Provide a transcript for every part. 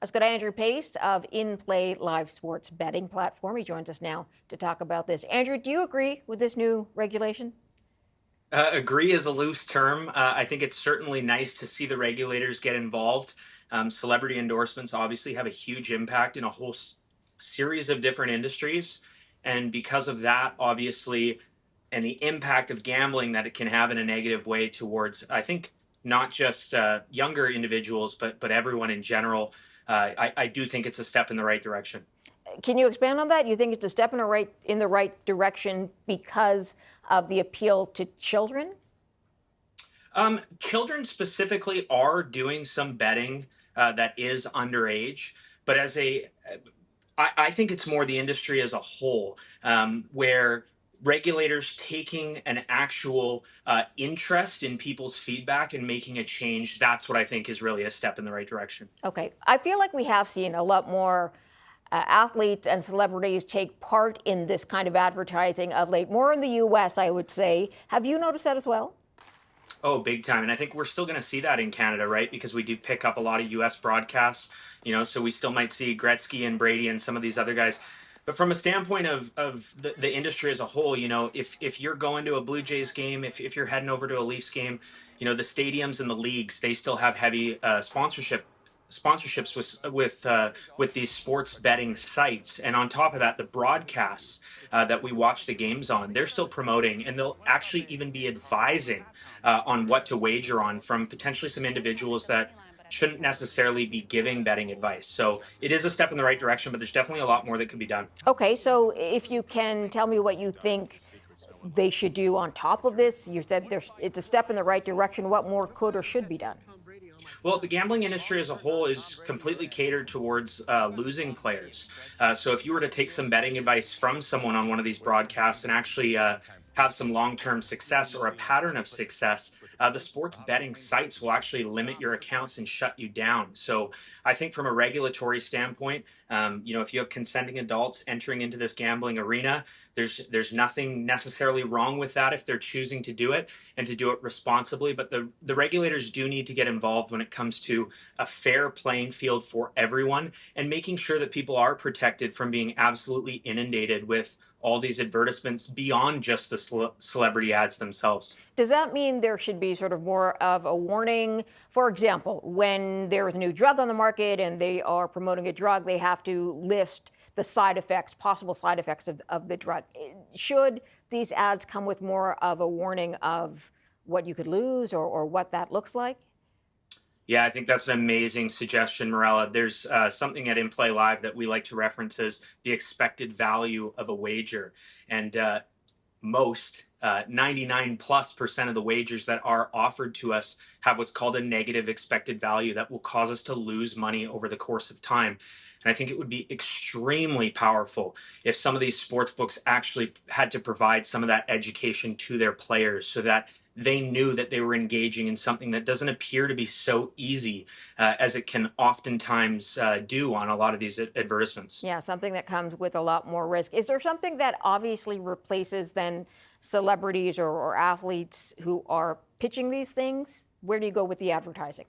Let's go to Andrew Pace of inplayLIVE sports betting platform. He joins us now to talk about this. Andrew, do you agree with this new regulation? Agree is a loose term. I think it's certainly nice to see the regulators get involved. Celebrity endorsements obviously have a huge impact in a whole series of different industries. And because of that, obviously, and the impact of gambling that it can have in a negative way towards, I think, not just younger individuals, but everyone in general, I do think it's a step in the right direction. Can you expand on that? You think it's a step in the right direction because of the appeal to children? Children specifically are doing some betting that is underage, but I think it's more the industry as a whole, where regulators taking an actual interest in people's feedback and making a change. That's what I think is really a step in the right direction. Okay. I feel like we have seen a lot more athletes and celebrities take part in this kind of advertising of late, more in the U.S., I would say. Have you noticed that as well? Oh, big time. And I think we're still going to see that in Canada, right? Because we do pick up a lot of US broadcasts, so we still might see Gretzky and Brady and some of these other guys. But from a standpoint of the industry as a whole, if you're going to a Blue Jays game, if you're heading over to a Leafs game, the stadiums and the leagues, they still have heavy sponsorships with these sports betting sites, and on top of that, the broadcasts that we watch the games on, they're still promoting, and they'll actually even be advising on what to wager on from potentially some individuals that shouldn't necessarily be giving betting advice. So it is a step in the right direction, but there's definitely a lot more that could be done. Okay, so if you can tell me what you think they should do on top of this. You said it's a step in the right direction. What more could or should be done? Well, the gambling industry as a whole is completely catered towards losing players. So if you were to take some betting advice from someone on one of these broadcasts and actually have some long-term success or a pattern of success, the sports betting sites will actually limit your accounts and shut you down. So I think from a regulatory standpoint, if you have consenting adults entering into this gambling arena, there's nothing necessarily wrong with that if they're choosing to do it and to do it responsibly. But the regulators do need to get involved when it comes to a fair playing field for everyone and making sure that people are protected from being absolutely inundated with all these advertisements beyond just the celebrity ads themselves. Does that mean there should be sort of more of a warning? For example, when there is a new drug on the market and they are promoting a drug, they have to list the side effects, possible side effects of the drug. Should these ads come with more of a warning of what you could lose or what that looks like? Yeah, I think that's an amazing suggestion, Morella. There's something at inplayLIVE that we like to reference as the expected value of a wager. And most 99+% of the wagers that are offered to us have what's called a negative expected value that will cause us to lose money over the course of time. And I think it would be extremely powerful if some of these sports books actually had to provide some of that education to their players so that they knew that they were engaging in something that doesn't appear to be so easy as it can oftentimes do on a lot of these advertisements. Yeah, something that comes with a lot more risk. Is there something that obviously replaces then celebrities or athletes who are pitching these things? Where do you go with the advertising?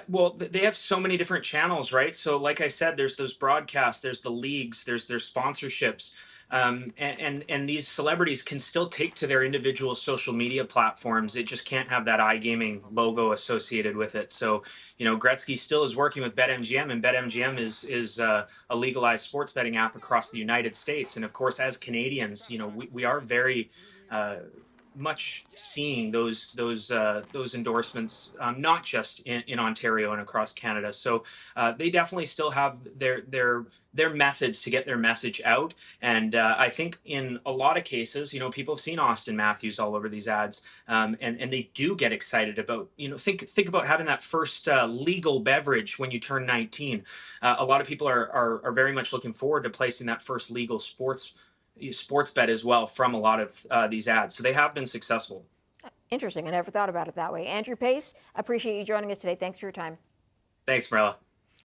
Well, they have so many different channels, right? So, like I said, there's those broadcasts, there's the leagues, there's their sponsorships, and these celebrities can still take to their individual social media platforms. It just can't have that iGaming logo associated with it. So, Gretzky still is working with BetMGM, and BetMGM is a legalized sports betting app across the United States. And of course, as Canadians, we are very much seeing those endorsements, not just in Ontario and across Canada. So they definitely still have their methods to get their message out. And I think in a lot of cases, people have seen Austin Matthews all over these ads, and they do get excited about, think about having that first legal beverage when you turn 19. A lot of people are very much looking forward to placing that first legal sports bet as well from a lot of these ads. So they have been successful. Interesting. I never thought about it that way. Andrew Pace, appreciate you joining us today. Thanks for your time. Thanks, Marilla.